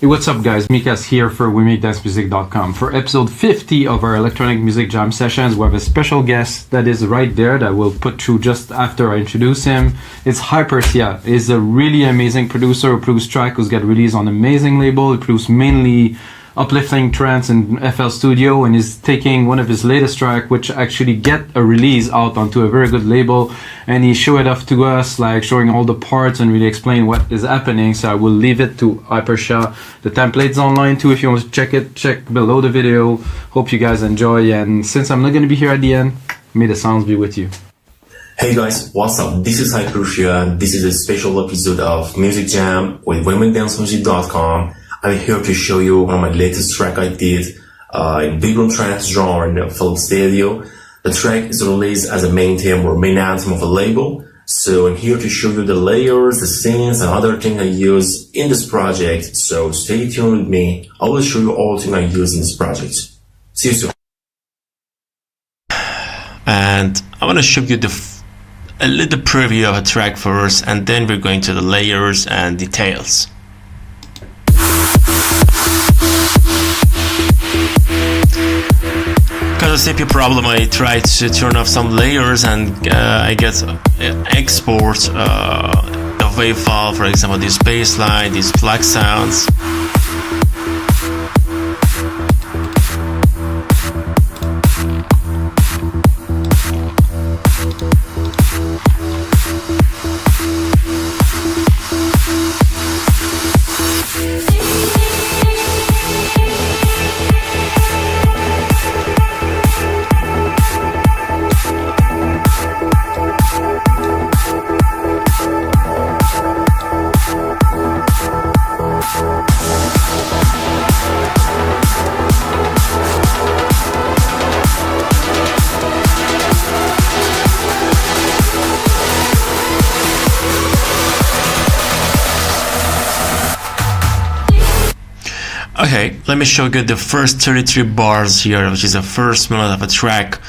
Hey, what's up guys, Mikas here for WeMakeDanceMusic.com. For episode 50 of our electronic music jam sessions, we have a special guest that is right there that we'll put through just after I introduce him. It's Hypersia. He's a really amazing producer who produced track who's got released on an amazing label. He produced mainly Uplifting Trance and FL Studio, and he's taking one of his latest track which actually get a release out onto a very good label, and he showed it off to us, like showing all the parts and really explain what is happening. So I will leave it to Hypersia. The template's online too if you want to check it. Check below the video. Hope you guys enjoy, and since I'm not going to be here at the end, may the sounds be with you. Hey guys, what's up? This is Hypersia. This is a special episode of Music Jam with WeMakeDanceMusic.com. I'm here to show you one of my latest track I did in big room trance genre in the film studio. The track is released as a main theme or main anthem of a label. So I'm here to show you the layers, the scenes, and other things I use in this project. So stay tuned with me. I will show you all the things I use in this project. See you soon. And I want to show you a little preview of a track first, and then we're going to the layers and details. Because of CPU problem, I tried to turn off some layers, and I get export the wave file, for example this bass line, these flag sounds. Okay, let me show you the first 33 bars here, which is the first melody of a track.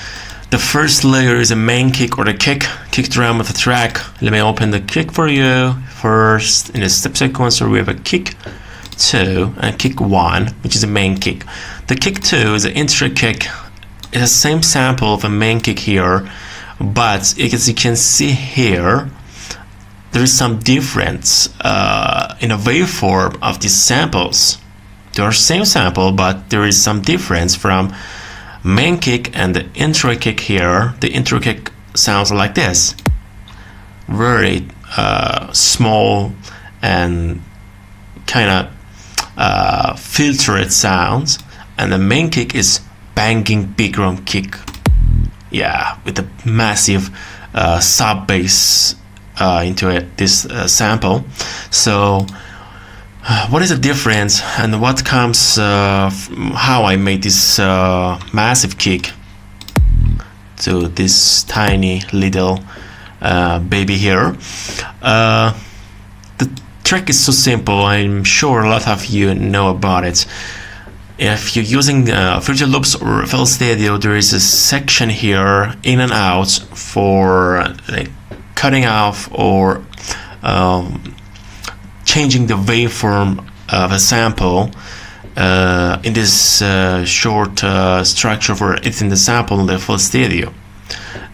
The first layer is a main kick or the kick drum of the track. Let me open the kick for you. First, in the step sequencer, we have a kick 2 and kick 1, which is a main kick. The kick 2 is an intro kick. It's the same sample of a main kick here, but as you can see here, there is some difference in the waveform of these samples. They are same sample, but there is some difference from main kick and the intro kick here. The intro kick sounds like this, very small and kind of filtered sounds, and the main kick is banging big drum kick, yeah, with a massive sub bass into it, this sample. So what is the difference, and what comes how I made this massive kick to this tiny little baby here? The trick is so simple. I'm sure a lot of you know about it. If you're using Fruity Loops or FL Studio, there is a section here in and out for cutting off or changing the waveform of a sample in this short structure for it's in the sample in the FL Studio.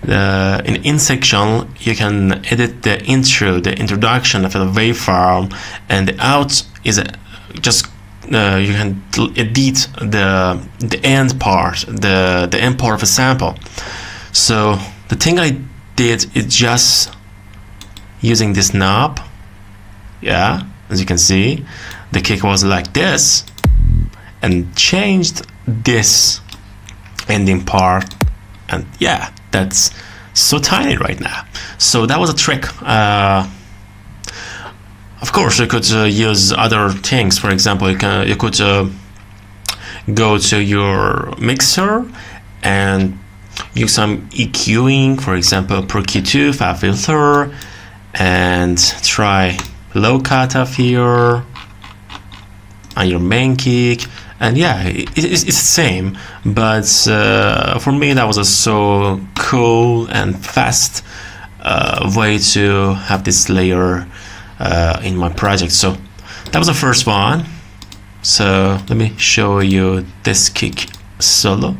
In section you can edit the intro, the introduction of the waveform, and the out is just you can edit the end part, the end part of a sample. So the thing I did is just using this knob. Yeah, as you can see, the kick was like this, and changed this ending part, and yeah, that's so tiny right now. So that was a trick. Of course, you could use other things. For example, you could go to your mixer and use some EQing, for example, Pro Q2, Fab Filter, and try low cutoff here on your main kick, and yeah, it's the same, but for me that was a so cool and fast way to have this layer in my project. So that was the first one. So let me show you this kick solo.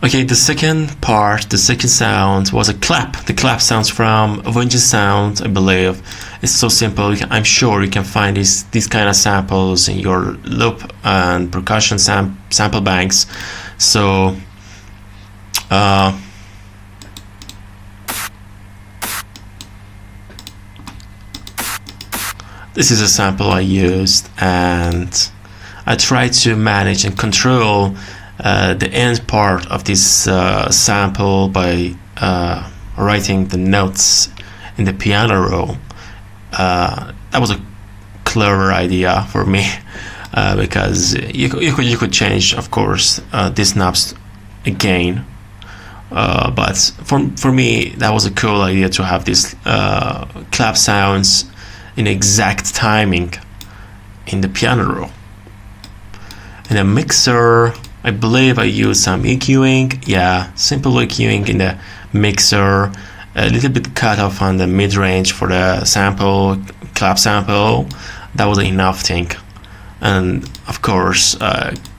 Okay, the second part, the second sound was a clap. The clap sounds from Avenging Sound, I believe. It's so simple. I'm sure you can find these kind of samples in your loop and percussion sample banks. So this is a sample I used, and I tried to manage and control the end part of this sample by writing the notes in the piano roll. That was a clever idea for me, because you could change, of course, these knobs again, but for me that was a cool idea to have these clap sounds in exact timing in the piano roll. In a mixer, I believe I used some EQing. Yeah, simple EQing in the mixer, a little bit cut off on the mid-range for the sample, clap sample. That was enough thing. And of course,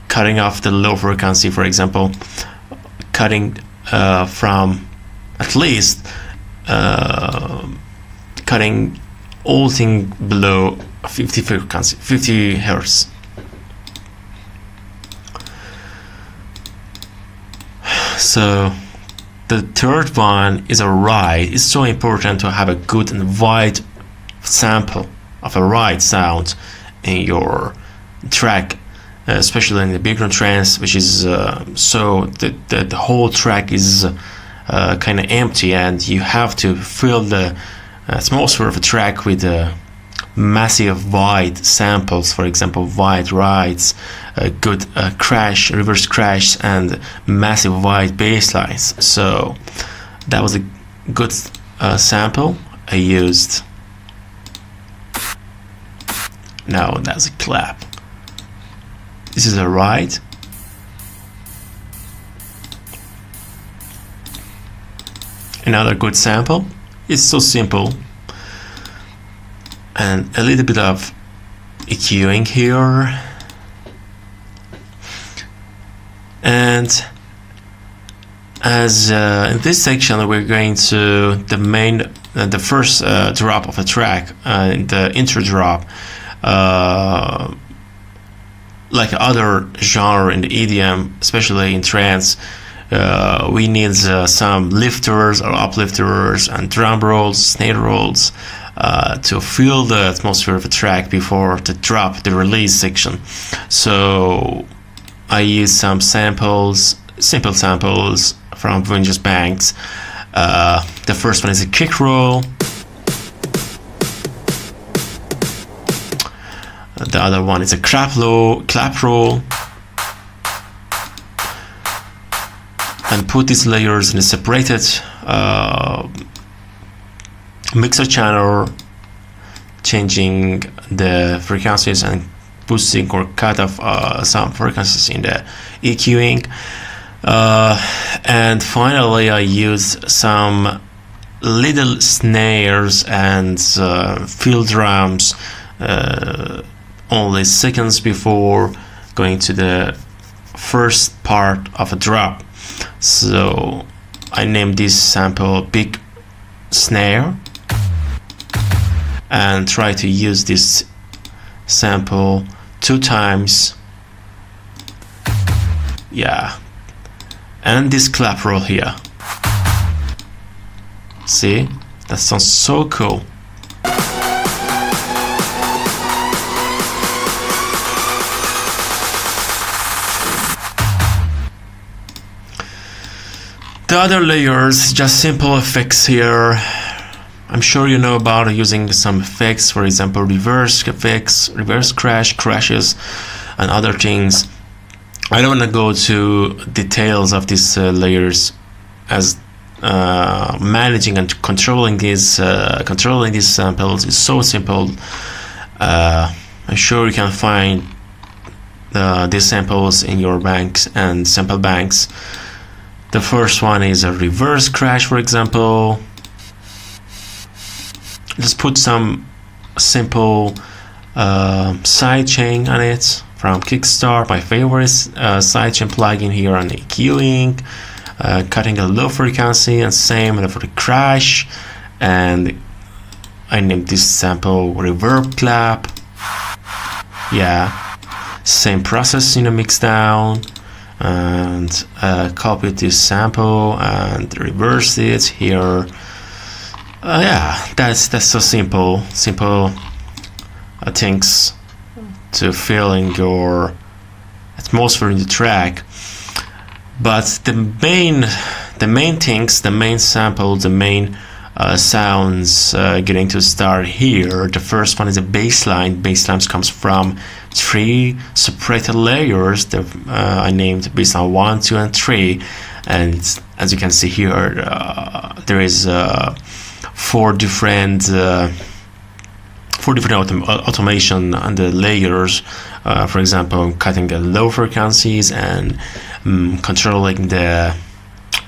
cutting off the low frequency, for example, cutting from at least cutting all thing below 50 frequency, 50 hertz. So the third one is a ride. It's so important to have a good and wide sample of a ride sound in your track, especially in the background trance, which is so the whole track is kind of empty, and you have to fill the atmosphere of a track with massive wide samples, for example wide rides, good crash, reverse crash, and massive wide bass lines. So that was a good sample I used. Now that's a clap. This is a ride. Another good sample. It's so simple, and a little bit of EQing here, and as in this section we're going to the first drop of a track, the intro drop, like other genre in the EDM, especially in trance. We need some lifters or uplifters and drum rolls, snare rolls, to fill the atmosphere of a track before the drop, the release section. So I use some samples, simple samples from Avengers Banks. The first one is a kick roll. The other one is a clap roll. And put these layers in a separated mixer channel, changing the frequencies and boosting or cut off some frequencies in the EQing. And finally I used some little snares and fill drums only seconds before going to the first part of a drop. So I named this sample Big Snare and try to use this sample 2 times. Yeah, and this clap roll here. See, that sounds so cool. The other layers, just simple effects here. I'm sure you know about using some effects, for example reverse effects, reverse crashes, and other things. I don't want to go to details of these layers, as managing and controlling these samples is so simple. I'm sure you can find these samples in your banks and sample banks. The first one is a reverse crash, for example. Just put some simple sidechain on it from Kickstart, my favorite sidechain plugin here on EQing, cutting a low frequency, and same for the crash. And I named this sample reverb clap. Yeah, same process in a mixdown, and copied this sample and reversed it here. Yeah, that's so simple things to fill in your atmosphere in the track. But the main things, the main sample, the main sounds getting to start here. The first one is a bass line. Bass lines comes from 3 separated layers that I named bassline 1, 2, and 3. And as you can see here, there is 4 different automation on the layers. For example, cutting the low frequencies and controlling the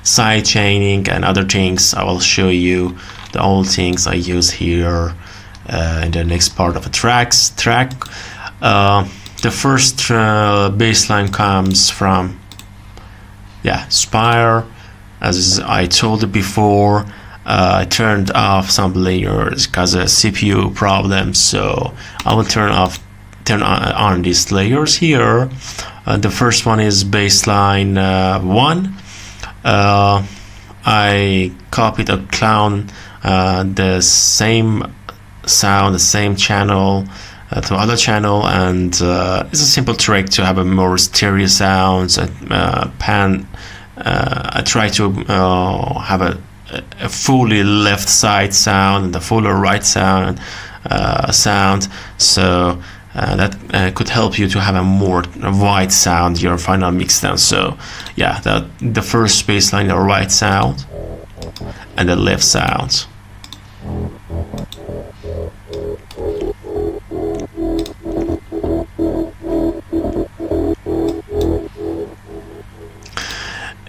side chaining and other things. I will show you the all things I use here in the next part of the track. The first bass line comes from Spire. As I told you before, I turned off some layers because of CPU problems, so I will turn on these layers here. The first one is bassline 1. I copied a clone the same sound, the same channel to other channel, and it's a simple trick to have a more stereo sounds. I try to have a fully left side sound and a fully right sound so that could help you to have a more wide sound your final mixdown. So yeah, the first bassline, the right sound, and the left sound.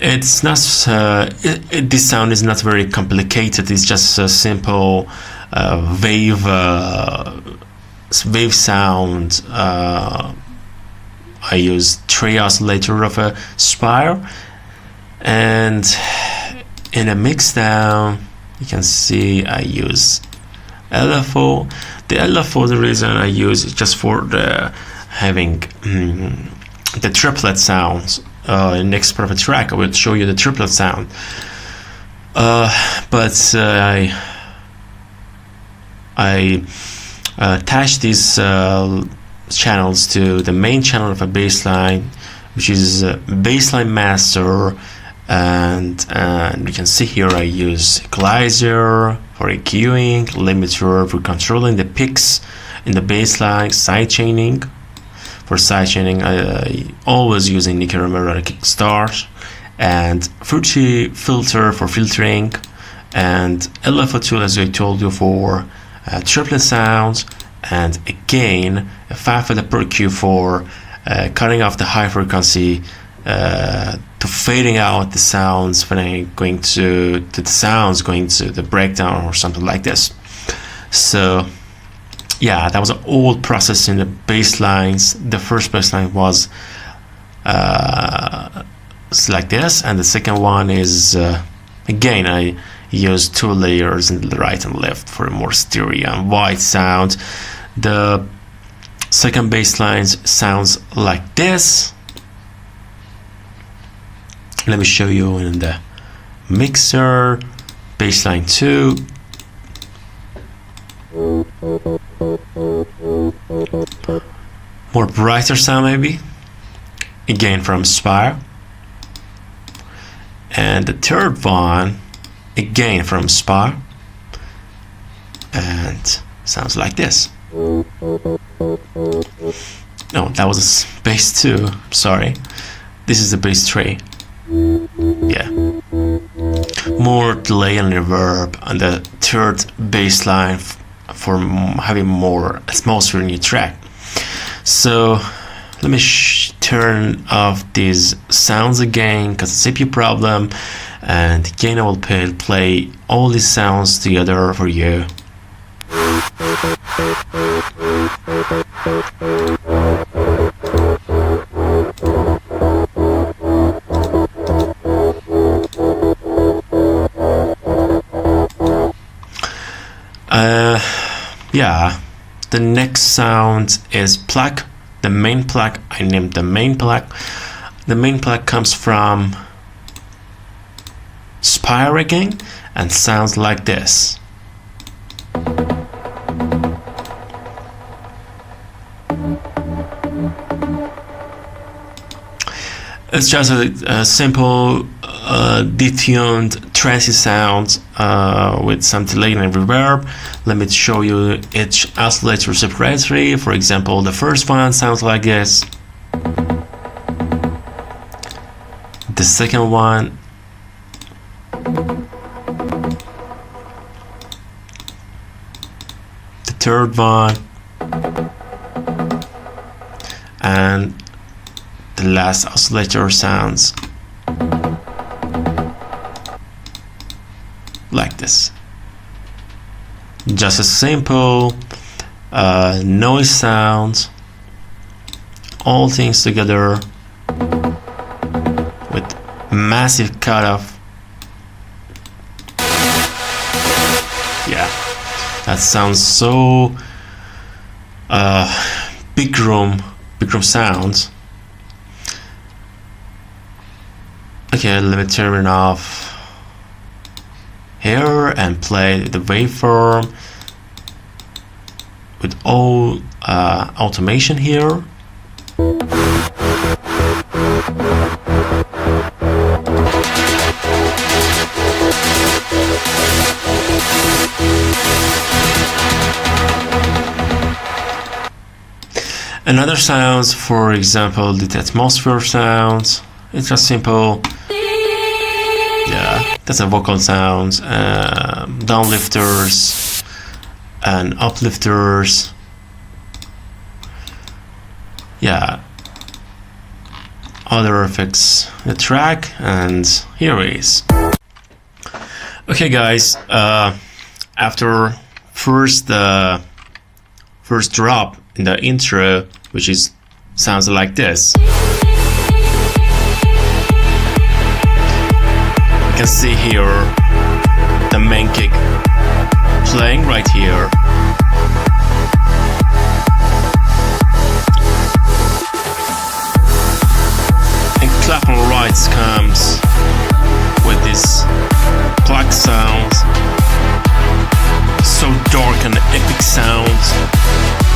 It's not this sound is not very complicated. It's just a simple wave sound. I use 3 oscillator of a Spire, and in a mixdown you can see I use LFO. The LFO, the reason I use is just for the having the triplet sounds. In next part of the track I will show you the triplet sound, but I attach these channels to the main channel of a bassline, which is bassline master, and you can see here I use equalizer for EQing, limiter for controlling the peaks in the bassline, sidechaining. For sidechaining, I always using Nicky Romero and Kickstart, and Fuji filter for filtering, and LFO tool, as I told you, for triplet sounds, and again a 5 per Q for cutting off the high frequency to fading out the sounds when I'm going to the sounds going to the breakdown or something like this. So yeah, that was an old process in the bass lines. The first bass line was like this, and the second one is again I use 2 layers in the right and left for a more stereo and wide sound. The second bass line sounds like this. Let me show you in the mixer. Bassline 2. More brighter sound maybe, again from Spire. And the third one again from Spire, and sounds like this. No, that was a bass 2, sorry. This is the bass 3. Yeah, more delay and reverb on the third bass line for having more atmosphere in your track. So let me turn off these sounds again because it's a CPU problem, and again I will play all these sounds together for you. Yeah, the next sound is pluck. The main pluck, I named the main pluck. The main pluck comes from spire rigging and sounds like this. It's just a simple detuned trancey sound with some delay and reverb. Let me show you each oscillator separately. For example, the first one sounds like this. The second one. The third one. And the last oscillator sounds like this. Just a simple noise sound, all things together with massive cutoff. Yeah, that sounds so big room sounds. Okay, let me turn it off here and play the waveform with all automation here. Another sounds, for example, the atmosphere sounds. It's just simple. Yeah, that's a vocal sounds, downlifters and uplifters. Yeah, other effects in the track, and here it is. Okay, guys. After first drop in the intro, which is sounds like this. You can see here the main kick playing right here. And clap on rights comes with this pluck sound, so dark and epic sound.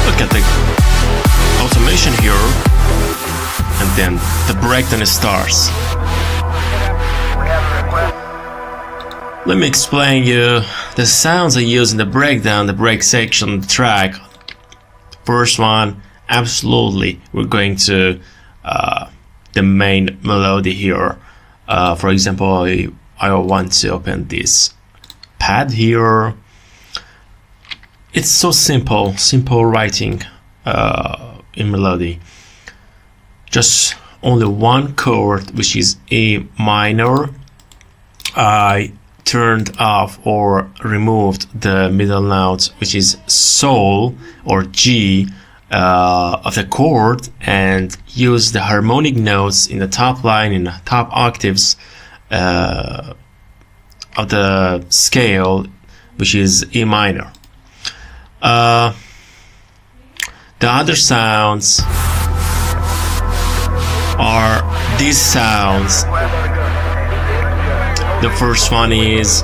Look at the automation here, and then the breakdown starts. Let me explain you the sounds I use in the breakdown, the break section of the track. First one, absolutely, we're going to the main melody here. For example, I want to open this pad here. It's so simple writing in melody. Just only one chord, which is A minor. I turned off or removed the middle note, which is Sol or G of the chord, and used the harmonic notes in the top line, in the top octaves of the scale, which is E minor. The other sounds are these sounds. The first one is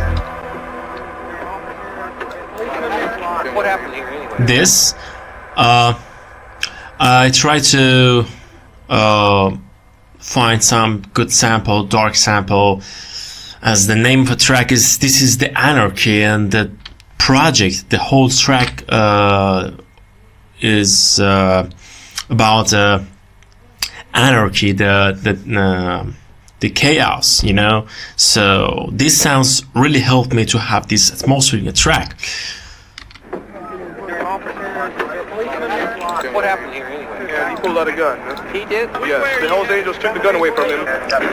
this. I try to find some good sample, dark sample, as the name of the track is This Is The Anarchy, and the project, the whole track is about anarchy, the chaos, you know. So these sounds really helped me to have this atmosphere in the track. What happened here anyway? Yeah, he pulled out a gun. He did? Yeah, the Hells Angels took the gun away from him.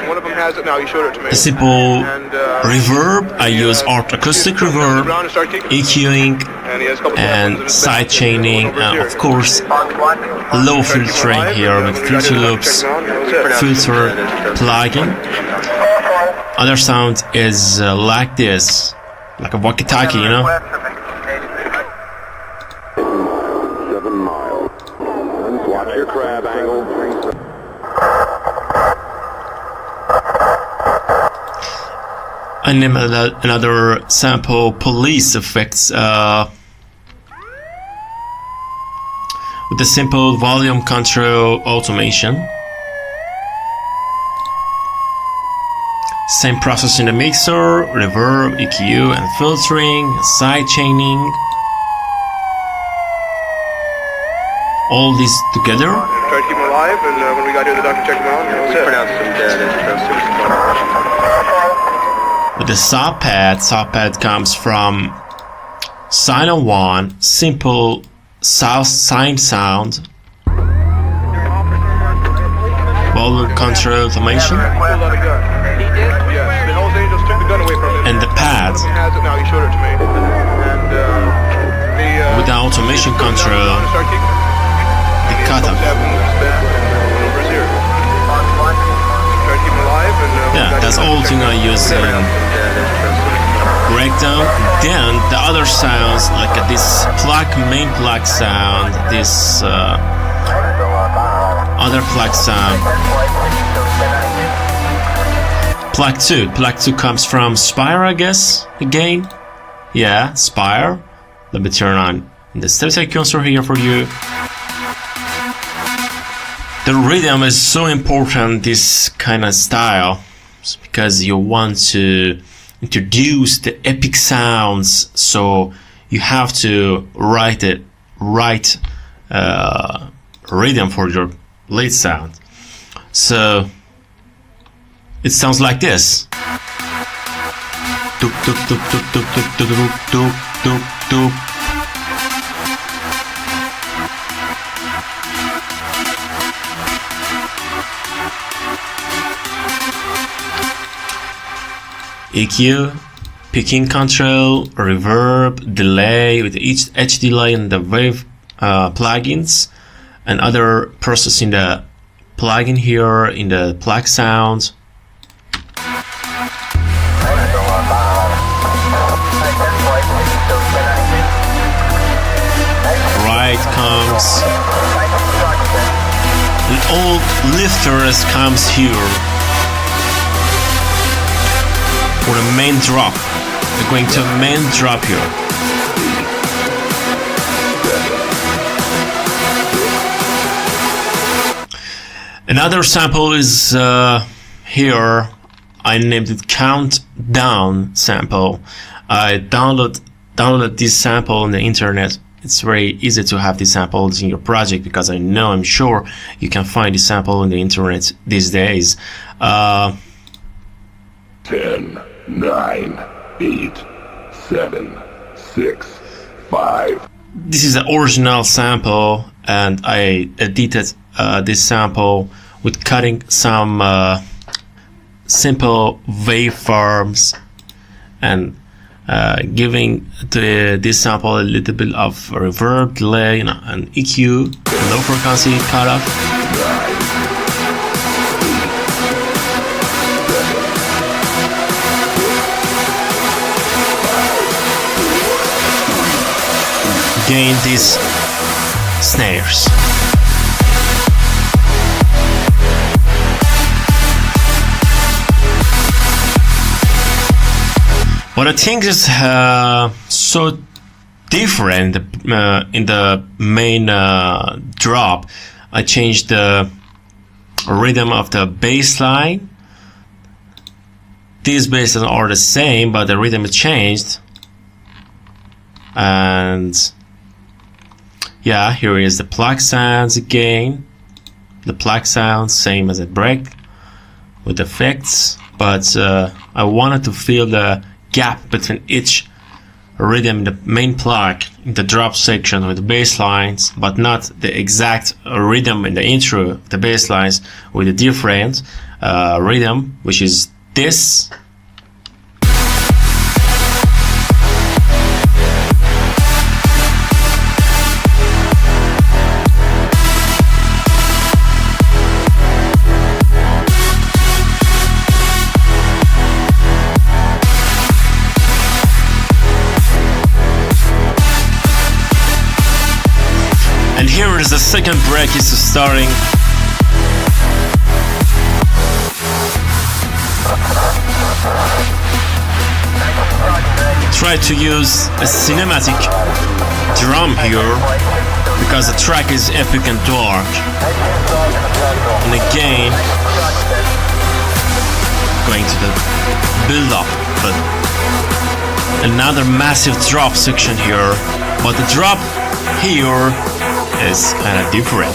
One of them has it now, he showed it to me. A simple reverb, I use art acoustic reverb, EQing, And he has a couple and side chaining, of course low filtering here with filter loops, filter plugin. Other sound is like this, like a walkie-talkie, you know. 7 miles. Watch your crab angle. And then another sample, police effects, with the simple volume control automation. Same process in the mixer, reverb, EQ and filtering, side chaining. All these together. Try to keep him alive, and when we got here, the doctor checked him out, and that was it. Pronounced him dead. With the saw pad comes from Sino 1, simple south sine sound, volume control automation, and the pad with the automation control, the cutoff. Yeah, that's all thing I use in breakdown. Then the other sounds, like this main plug sound, this other plug sound. Plug 2 comes from Spire, I guess, again. Yeah, Spire. Let me turn on the step cursor here for you. The rhythm is so important, this kind of style, because you want to introduce the epic sounds, so you have to write rhythm for your lead sound. So it sounds like this. Doop, doop, doop, doop, doop, doop, doop, doop, doop, doop. EQ, picking control, reverb, delay with each edge delay and the wave plugins, and other processing the plugin here in the plug sound. Right comes, and all lifters comes here. For the main drop, we're going to main drop here. Another sample is here. I named it Countdown sample. I downloaded this sample on the internet. It's very easy to have these samples in your project, because I'm sure you can find this sample on the internet these days. 10, 9, 8, 7, 6, 5. This is the original sample, and I edited this sample with cutting some simple waveforms and giving this sample a little bit of reverb, delay, and EQ, low frequency cutoff. Gain these snares. But I think it's so different in the main drop. I changed the rhythm of the bass line. These basses are the same, but the rhythm changed. And yeah, here is the plug sounds again. The plug sounds same as a break with effects, but I wanted to feel the gap between each rhythm in the main plug in the drop section with the bass lines, but not the exact rhythm in the intro, the bass lines with a different rhythm, which is this. And here is the second break is starting. Try to use a cinematic drum here because the track is epic and dark. And again, going to the build up, but another massive drop section here, but the drop here is kind of different.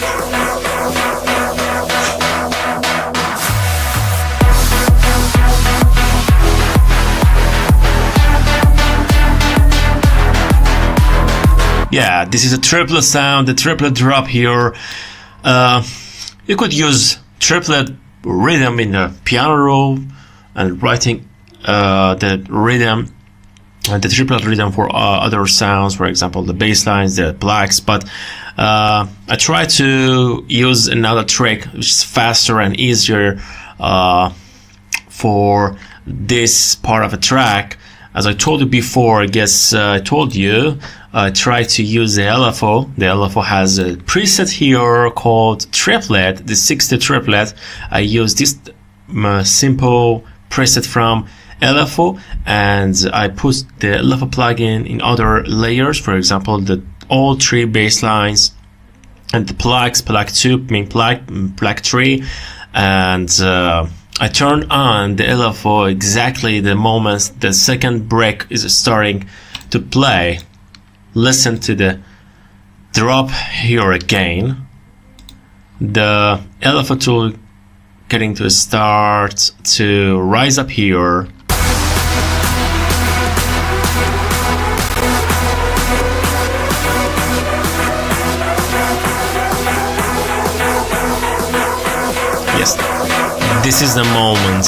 Yeah, this is a triplet sound, the triplet drop here. You could use triplet rhythm in the piano roll and writing the rhythm and the triplet rhythm for other sounds, for example the bass lines, the blacks, but I try to use another trick which is faster and easier for this part of a track. As I told you before, I guess I told you, I try to use the LFO. The LFO has a preset here called triplet, the 60 triplet. I use this simple preset from LFO, and I put the LFO plugin in other layers, for example, all three bass lines and the plugs, plug 2, main plug 3, and I turn on the LFO exactly the moment the second break is starting to play. Listen to the drop here again. The LFO tool getting to start to rise up here. Yes, this is the moment.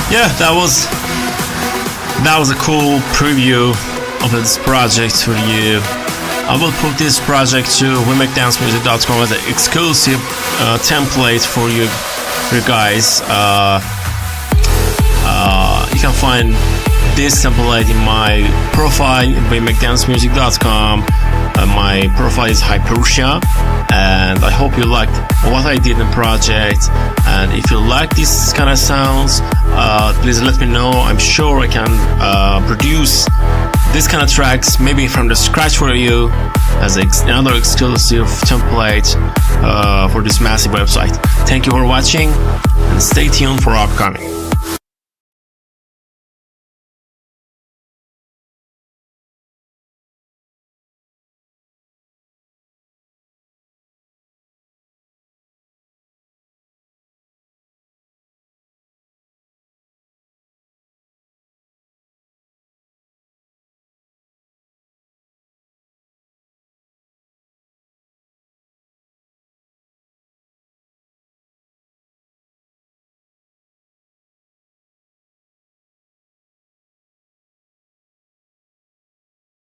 Yeah, that was a cool preview of this project for you. I will put this project to wemixdownmusic.com as an exclusive template for you guys. You can find this template in my profile at wemixdownmusic.com. My profile is Hypersia, and I hope you liked what I did in the project. And if you like this kind of sounds, please let me know. I'm sure I can produce this kind of tracks maybe from the scratch for you as another exclusive template for this massive website. Thank you for watching and stay tuned for upcoming.